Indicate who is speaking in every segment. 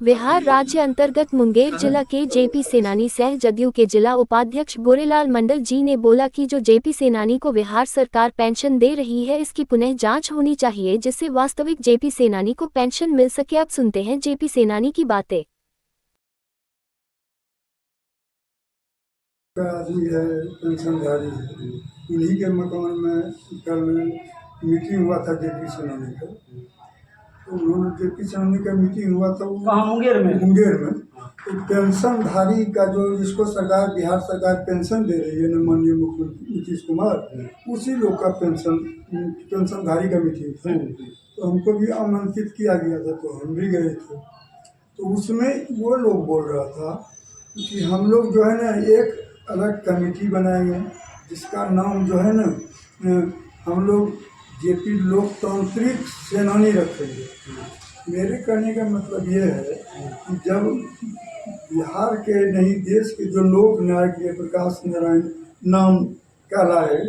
Speaker 1: बिहार राज्य अंतर्गत मुंगेर जिला के जेपी सेनानी सह जदयू के जिला उपाध्यक्ष गोरेलाल मंडल जी ने बोला कि जो जेपी सेनानी को बिहार सरकार पेंशन दे रही है इसकी पुनः जांच होनी चाहिए जिससे वास्तविक जेपी सेनानी को पेंशन मिल सके। अब सुनते हैं जेपी सेनानी की बातें।
Speaker 2: आदमी है, पेंशनधारी है, उन्हीं के मकान में कल मीटिंग हुआ था जेपी सेनानी का। तो उन्होंने जेपी सेनानी का मीटिंग हुआ था
Speaker 3: कहाँ? मुंगेर में।
Speaker 2: तो पेंशनधारी का जो जिसको सरकार बिहार सरकार पेंशन दे रही है न माननीय मुख्यमंत्री नीतीश कुमार, उसी लोग का पेंशनधारी का मीटिंग था। तो हमको भी आमंत्रित किया गया था, तो हम भी गए थे। तो उसमें वो लोग बोल रहा था कि हम लोग जो है ना एक अलग कमेटी बनाएंगे जिसका नाम जो है ना हम लोग जेपी लोकतांत्रिक सेनानी रखेंगे। मेरे कहने का मतलब ये है कि जब बिहार के नहीं देश के जो लोक नायक जयप्रकाश नारायण नाम कहलाए,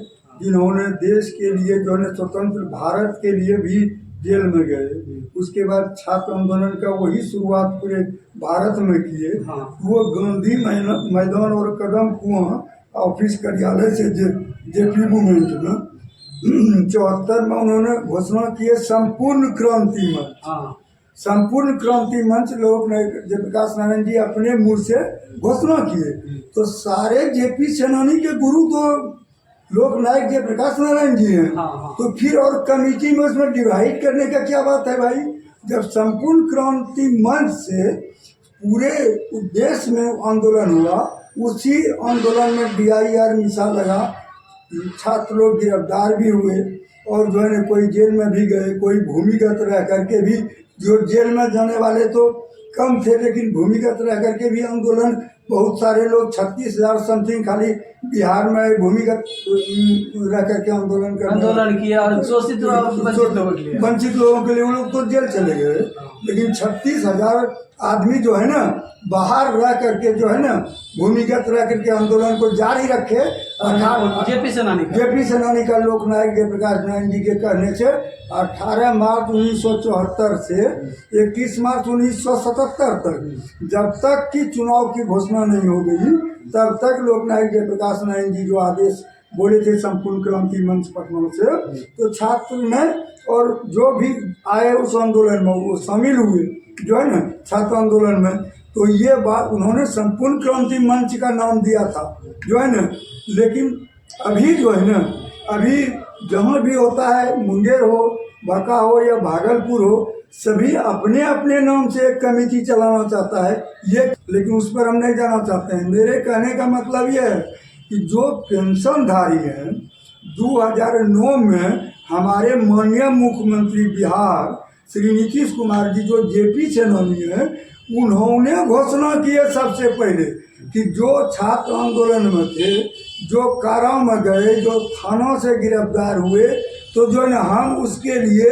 Speaker 2: जिन्होंने देश के लिए जो है स्वतंत्र भारत के लिए भी जेल में गए, उसके बाद छात्र आंदोलन का वही शुरुआत पूरे भारत में किए। वो गांधी मैदान और कदम कुआं ऑफिस कार्यालय से जेपी मूवमेंट में 74 में उन्होंने घोषणा की है संपूर्ण क्रांति मंच। संपूर्ण क्रांति मंच लोग जयप्रकाश नारायण जी अपने मुंह से घोषणा किए। तो सारे जेपी सेनानी के गुरु तो लोक नायक जयप्रकाश नारायण जी हैं। तो फिर और कमेटी में उसमें डिवाइड करने का क्या बात है भाई? जब संपूर्ण क्रांति मंच से पूरे देश में आंदोलन हुआ, उसी आंदोलन में DIR मिसाल लगा, छात्र लोग गिरफ्तार भी हुए और जो है कोई जेल में भी गए, कोई भूमिगत रह करके भी, जो जेल में जाने वाले तो कम थे लेकिन भूमिगत रह करके भी आंदोलन, बहुत सारे लोग 36,000 समथिंग खाली बिहार में भूमिगत रह करके आंदोलन
Speaker 3: किया और
Speaker 2: वंचित लोगों के लिए वो लोग तो जेल चले गए। लेकिन 36,000 आदमी जो है ना बाहर रह करके जो है ना भूमिगत रह करके आंदोलन को जारी रखे।
Speaker 3: जेपी
Speaker 2: सेनानी का लोक नायक जयप्रकाश नारायण जी के कहने से 18 मार्च 1974 से 21 मार्च 1977 तक, जब तक कि चुनाव की घोषणा नहीं हो गई, तब तक लोक नायक जयप्रकाश नारायण जी जो आदेश बोले थे संपूर्ण क्रांति मंच पटना से, तो छात्र ने और जो भी आए उस आंदोलन में वो शामिल हुए जो है ना छात्र आंदोलन में। तो ये बात उन्होंने संपूर्ण क्रांति मंच का नाम दिया था जो है ना। लेकिन अभी जो है ना, अभी जहाँ भी होता है, मुंगेर हो, बांका हो या भागलपुर हो, सभी अपने अपने नाम से एक कमेटी चलाना चाहता है ये, लेकिन उस पर हम नहीं जाना चाहते हैं। मेरे कहने का मतलब ये है कि जो पेंशनधारी हैं, 2009 में हमारे माननीय मुख्यमंत्री बिहार श्री नीतीश कुमार जी जो जेपी सेनानी है, उन्होंने घोषणा की है सबसे पहले कि जो छात्र आंदोलन में थे, जो कारा में गए, जो थानों से गिरफ्तार हुए, तो जो है हम उसके लिए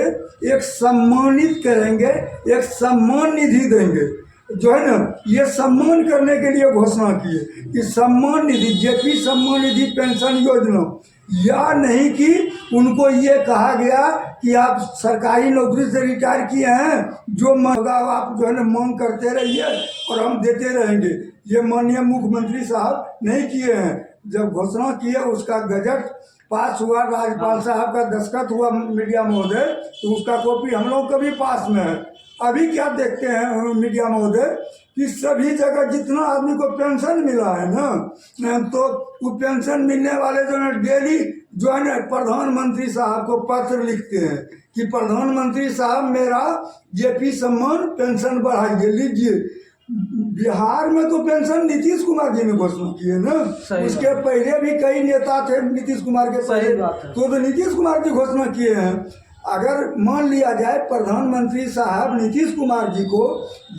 Speaker 2: एक सम्मानित करेंगे, एक सम्मान निधि देंगे जो है ना। ये सम्मान करने के लिए घोषणा की है कि सम्मान निधि, जेपी सम्मान निधि पेंशन योजना, या नहीं कि उनको ये कहा गया कि आप सरकारी नौकरी से रिटायर किए हैं, जो होगा आप जो है ना मांग करते रहिए और हम देते रहेंगे। ये माननीय मुख्यमंत्री साहब नहीं किए हैं। जब घोषणा की है, उसका गजट पास हुआ, राज्यपाल साहब का दस्तखत हुआ मीडिया महोदय, तो उसका कॉपी हम लोग के भी पास में है। अभी क्या देखते हैं मीडिया महोदय कि सभी जगह जितना आदमी को पेंशन मिला है ना, तो वो पेंशन मिलने वाले जो है डेली जो है ना प्रधानमंत्री साहब को पत्र लिखते हैं कि प्रधानमंत्री साहब मेरा जेपी सम्मान पेंशन बढ़ाइए, लीजिए। बिहार में तो पेंशन नीतीश कुमार जी ने घोषणा की है ना, उसके पहले भी कई नेता थे नीतीश कुमार के पहले, तो नीतीश कुमार जी घोषणा किए हैं। अगर मान लिया जाए प्रधानमंत्री साहब नीतीश कुमार जी को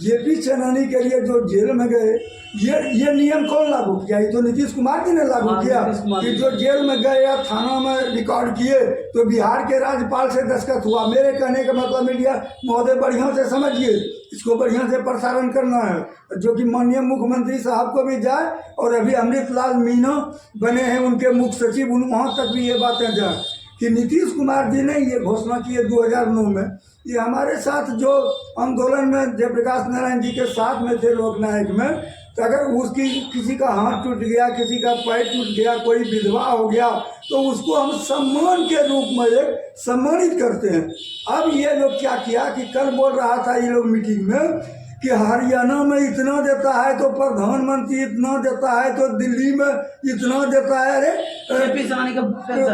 Speaker 2: जेपी सेनानी के लिए जो जेल में गए, ये नियम कौन लागू किया? ये तो नीतीश कुमार जी ने लागू किया कि जो जेल में गए या थाना में रिकॉर्ड किए, तो बिहार के राज्यपाल से दस्तखत हुआ। मेरे कहने का मतलब मीडिया महोदय बढ़िया से समझिए, इसको बढ़िया से प्रसारण करना है, जो कि माननीय मुख्यमंत्री साहब को भी जाए और अभी अमृतलाल मीना बने हैं उनके मुख्य सचिव, वहाँ तक भी ये बातें जाए कि नीतीश कुमार जी ने ये घोषणा की है 2009 में ये हमारे साथ जो आंदोलन में जयप्रकाश नारायण जी के साथ में थे लोकनायक में, तो अगर उसकी किसी का हाथ टूट गया, किसी का पैर टूट गया, कोई विधवा हो गया, तो उसको हम सम्मान के रूप में एक सम्मानित करते हैं। अब ये लोग क्या किया कि कल बोल रहा था ये लोग मीटिंग में कि हरियाणा में इतना देता है तो प्रधानमंत्री इतना देता है तो दिल्ली में इतना देता है। अरे
Speaker 3: जेपी सेनानी का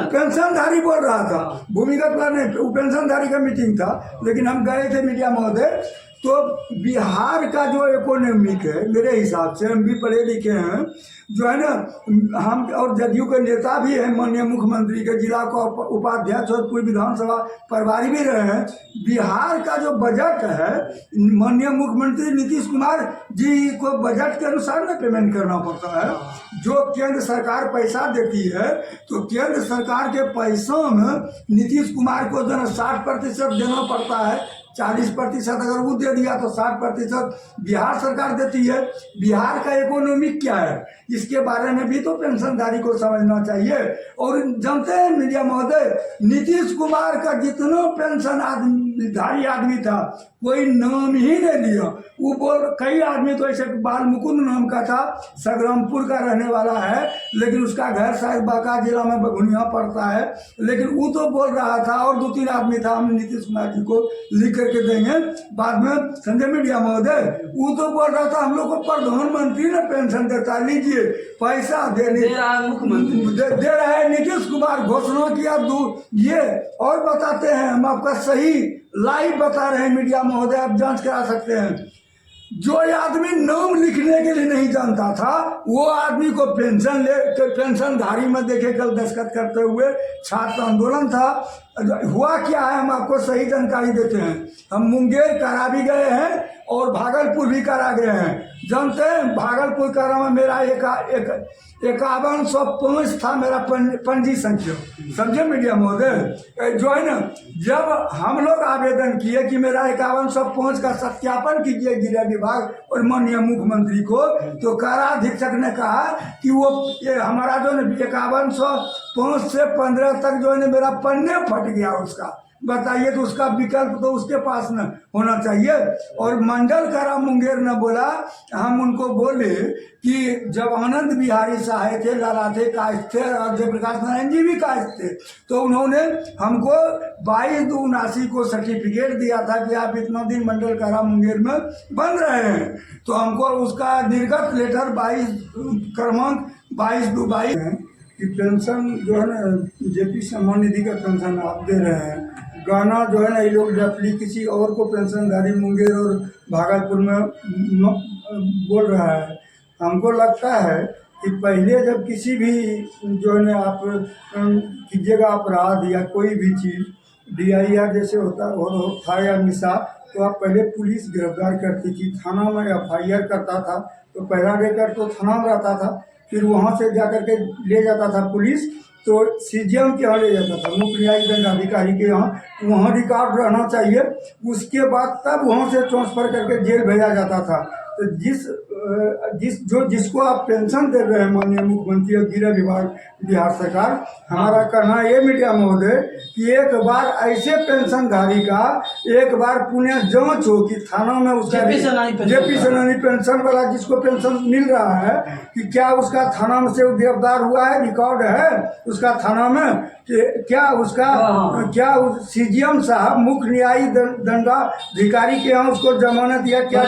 Speaker 2: पेंशनधारी बोल रहा था, भूमिगत नहीं, वो पेंशनधारी का मीटिंग था। लेकिन हम गए थे मीडिया महोदय, तो बिहार का जो इकोनॉमिक है, मेरे हिसाब से हम भी पढ़े लिखे हैं, जो है ना, हम और जदयू के नेता भी हैं, माननीय मुख्यमंत्री के जिला का उपाध्यक्ष और पूर्व विधानसभा प्रभारी भी रहे हैं। बिहार का जो बजट है, माननीय मुख्यमंत्री नीतीश कुमार जी को बजट के अनुसार ना पेमेंट करना पड़ता है। जो केंद्र सरकार पैसा देती है, तो केंद्र सरकार के पैसों में नीतीश कुमार को जो है 60% देना पड़ता है। 40% अगर वो दे दिया तो 60% बिहार सरकार देती है। बिहार का इकोनॉमिक क्या है, इसके बारे में भी तो पेंशनधारी को समझना चाहिए। और जानते हैं मीडिया महोदय, नीतीश कुमार का जितना पेंशन धारी आदमी था, कोई नाम ही नहीं लिया। वो बोल, कई आदमी तो ऐसे बाल मुकुंद नाम का था, संग्रामपुर का रहने वाला है, लेकिन उसका घर शायद बांका जिला में बघुनिया पड़ता है, लेकिन वो तो बोल रहा था। और 2-3 आदमी था, हम नीतीश कुमार जी को लिख करके देंगे बाद में। संजय मीडिया महोदय, वो तो बोल रहा था हम लोग को प्रधानमंत्री ने पेंशन देता, लीजिए पैसा दे रहा है मुख्यमंत्री, दे रहा है नीतीश कुमार, घोषणा किया। ये और बताते हैं, हम आपका सही लाइव बता रहे हैं मीडिया महोदय, आप जांच करा सकते हैं। जो आदमी नाम लिखने के लिए नहीं जानता था, वो आदमी को पेंशनधारी में देखे कल दस्तखत करते हुए। छात्र आंदोलन था, हुआ क्या है हम आपको सही जानकारी देते हैं। हम मुंगेर करा भी गए हैं और भागलपुर भी करा गए हैं। जानते हैं, भागलपुर करा में मेरा 5105 था मेरा पंजी संख्या, समझे मीडिया महोदय। जो है ना, जब हम लोग आवेदन किए कि मेरा 5105 का सत्यापन कीजिए गृह विभाग और माननीय मुख्यमंत्री को, तो कारा अधीक्षक ने कहा कि वो हमारा जो है 5105 से 15 तक जो है ना मेरा पन्ने फट गया उसका। बताइए, तो उसका विकल्प तो उसके पास न होना चाहिए। और मंडल कारा मुंगेर ने बोला, हम उनको बोले कि जब आनंद बिहारी सहाय थे, लड़ाते कायस्थ थे और जयप्रकाश नारायण जी भी कायस्थ थे, तो उन्होंने हमको 22/2/79 को सर्टिफिकेट दिया था कि आप इतना दिन मंडल कारा मुंगेर में बन रहे हैं। तो हमको उसका निर्गत लेटर 22 क्रमांक 22/2/22 है कि पेंशन जो है ना, जेपी सम्मान निधि का पेंशन आप दे रहे हैं। गाना जो है ना, ये लोग डफली किसी और को पेंशनधारी मुंगेर और भागलपुर में बोल रहा है। हमको लगता है कि पहले जब किसी भी जो है ना आप कीजिएगा अपराध या कोई भी चीज़, DIR जैसे होता था या मिसा, तो आप पहले पुलिस गिरफ्तार करती थी, थाना में FIR करता था, तो पहला रिकॉर्ड तो थाना में रहता था, फिर वहाँ से जा करके ले जाता था पुलिस, तो CGM के यहाँ ले जाता था, मुख्य न्यायिक दंडाधिकारी के यहाँ, वहाँ रिकॉर्ड रहना चाहिए। उसके बाद तब वहाँ से ट्रांसफ़र करके जेल भेजा जाता था। तो जिसको आप पेंशन दे रहे हैं माननीय मुख्यमंत्री और गृह विभाग बिहार सरकार, हमारा कहना ये मीडिया महोदय कि एक बार ऐसे पेंशनधारी का एक बार पुणे जांच हो कि थाना में उसका जेपी सेनानी पेंशन वाला जिसको पेंशन मिल रहा है, कि क्या उसका थाना में से गिरफ्तार हुआ है, रिकॉर्ड है उसका थाना में, क्या उसका क्या CGM साहब मुख्य न्यायिक दंडाधिकारी के यहाँ उसको जमानत या क्या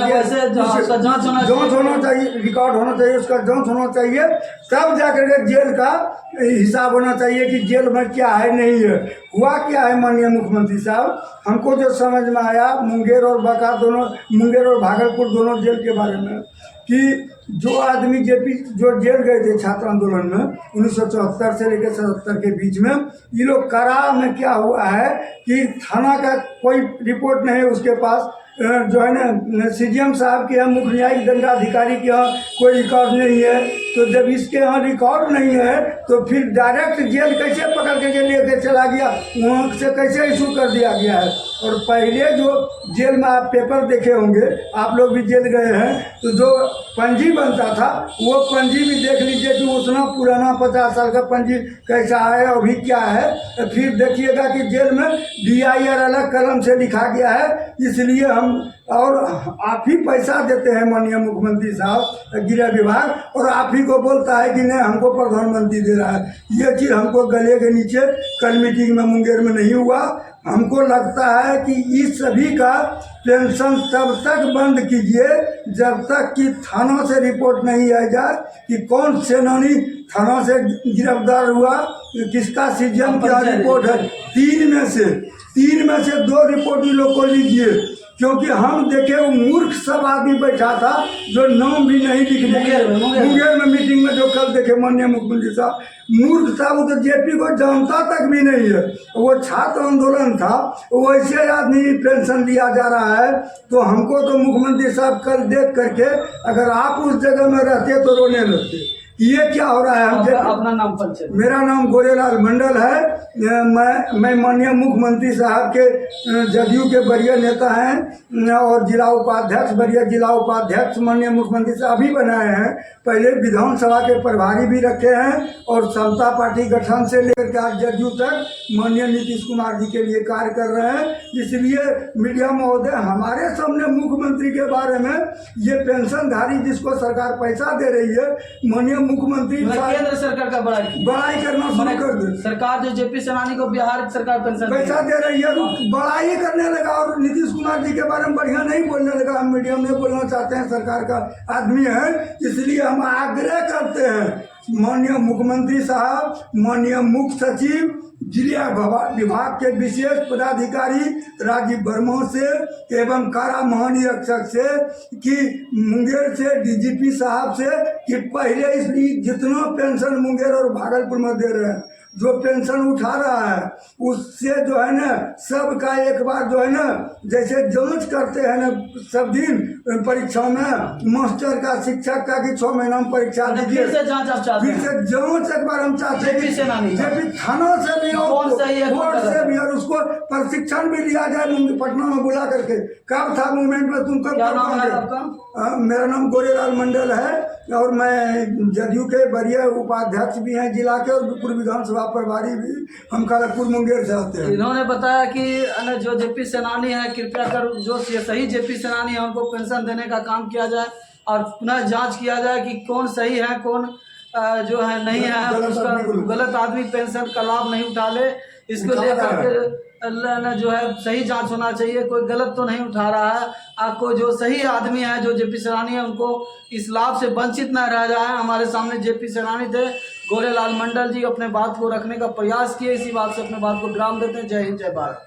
Speaker 2: जांच होना चाहिए, रिकॉर्ड होना चाहिए, उसका जांच होना चाहिए, तब जाकर के जेल का हिसाब होना चाहिए कि जेल में क्या है नहीं है। हुआ क्या है माननीय मुख्यमंत्री साहब, हमको जो समझ में आया मुंगेर और बांका दोनों, मुंगेर और भागलपुर दोनों जेल के बारे में, कि जो आदमी जो जेल गए थे छात्र आंदोलन में 1974 से लेकर 77 के बीच में, ये लोग करा में क्या हुआ है कि थाना का कोई रिपोर्ट नहीं है उसके पास, जो है ना CGM साहब के यहाँ मुख्य न्यायिक दंडाधिकारी के यहाँ कोई रिकॉर्ड नहीं है, तो जब इसके यहाँ रिकॉर्ड नहीं है तो फिर डायरेक्ट जेल कैसे पकड़ के लेके चला गया, वहाँ से कैसे इशू कर दिया गया है। और पहले जो जेल में आप पेपर देखे होंगे, आप लोग भी जेल गए हैं, तो जो पंजी बनता था वो पंजी भी देख लीजिए कि उतना पुराना 50 साल का पंजी कैसा है, अभी क्या है। फिर देखिएगा कि जेल में DIR अलग कलम से लिखा गया है। इसलिए हम और आप ही पैसा देते हैं माननीय मुख्यमंत्री साहब गृह विभाग, और आप ही को बोलता है कि नहीं हमको प्रधानमंत्री दे रहा है। ये चीज़ हमको गले के नीचे कल मीटिंग में मुंगेर में नहीं हुआ। हमको लगता है कि इस सभी का पेंशन तब तक बंद कीजिए जब तक कि थाना से रिपोर्ट नहीं आ जाए कि कौन सेनानी थाना से गिरफ्तार हुआ, किसका सीजन क्या रिपोर्ट है। तीन में से 2 रिपोर्ट ही लोग को लीजिए, क्योंकि हम देखे वो मूर्ख सब आदमी बैठा था जो नाम भी नहीं लिखने के। मुंगेर में मीटिंग में जो कल देखे माननीय मुख्यमंत्री साहब, मूर्ख था वो, तो JP को जानता तक भी नहीं है। वो छात्र आंदोलन था, वैसे आदमी पेंशन दिया जा रहा है। तो हमको तो मुख्यमंत्री साहब कल देख करके अगर आप उस जगह में रहते तो रोने लगते। ये क्या हो रहा है। हम
Speaker 3: अपना नाम परिचय।
Speaker 2: मेरा नाम गोरेलाल मंडल है। मैं माननीय मुख्यमंत्री साहब के जदयू के वरीय नेता हैं और वरीय जिला उपाध्यक्ष माननीय मुख्यमंत्री साहब ही बनाए हैं। पहले विधानसभा के प्रभारी भी रखे हैं और समता पार्टी गठन से लेकर के आज जदयू तक माननीय नीतीश कुमार जी के लिए कार्य कर रहे हैं। इसलिए मीडिया महोदय हमारे सामने मुख्यमंत्री के बारे में ये पेंशनधारी जिसको सरकार पैसा दे रही है, माननीय मुख्यमंत्री
Speaker 3: केंद्र सरकार का
Speaker 2: बड़ाई करना शुरू कर दे।
Speaker 3: सरकार जो JP सेनानी को बिहार सरकार पेंशन
Speaker 2: पैसा दे रही है, बड़ाई करने लगा और नीतीश कुमार जी के बारे में बढ़िया नहीं बोलने लगा। हम मीडिया में बोलना चाहते हैं, सरकार का आदमी है, इसलिए हम आग्रह करते हैं माननीय मुख्यमंत्री साहब, माननीय मुख्य सचिव, जिला विभाग के विशेष पदाधिकारी राजीव वर्मा से एवं कारा महानिरीक्षक से कि मुंगेर से DGP साहब से कि पहले इसलिए जितना पेंशन मुंगेर और भागलपुर में दे रहे हैं, जो पेंशन उठा रहा है उससे जो है ना सबका एक बार जो है ना जैसे जांच करते हैं ना सब दिन परीक्षा में मास्टर का, शिक्षक का कि 6 महीना में परीक्षा दीजिए,
Speaker 3: फिर से जांच
Speaker 2: एक बार हम चाहते हैं कि थाना से भी और कोर्ट से भी और उसको प्रशिक्षण भी लिया जाए पटना में बुला करके। कब था मूवमेंट में तुम कब? मेरा नाम गोरेलाल मंडल है और मैं जदयू के वरीय उपाध्यक्ष भी हैं जिला के और पूर्व विधानसभा प्रभारी भी हम खड़गपुर मुंगेर से आते हैं।
Speaker 3: इन्होंने बताया कि जो JP सेनानी है कृपया कर जो सही JP सेनानी है उनको पेंशन देने का काम किया जाए और पुनः जांच किया जाए कि कौन सही है कौन जो है नहीं है, उसका गलत आदमी पेंशन का लाभ नहीं उठा ले। इसको लेकर के जो है सही जांच होना चाहिए, कोई गलत तो नहीं उठा रहा है। आपको जो सही आदमी है जो JP सेनानी है उनको इस लाभ से वंचित न रह जाए। हमारे सामने JP सेनानी थे गोरेलाल मंडल जी, अपने बात को रखने का प्रयास किए, इसी बात से अपने बात को विराम देते हैं। जय हिंद, जय भारत।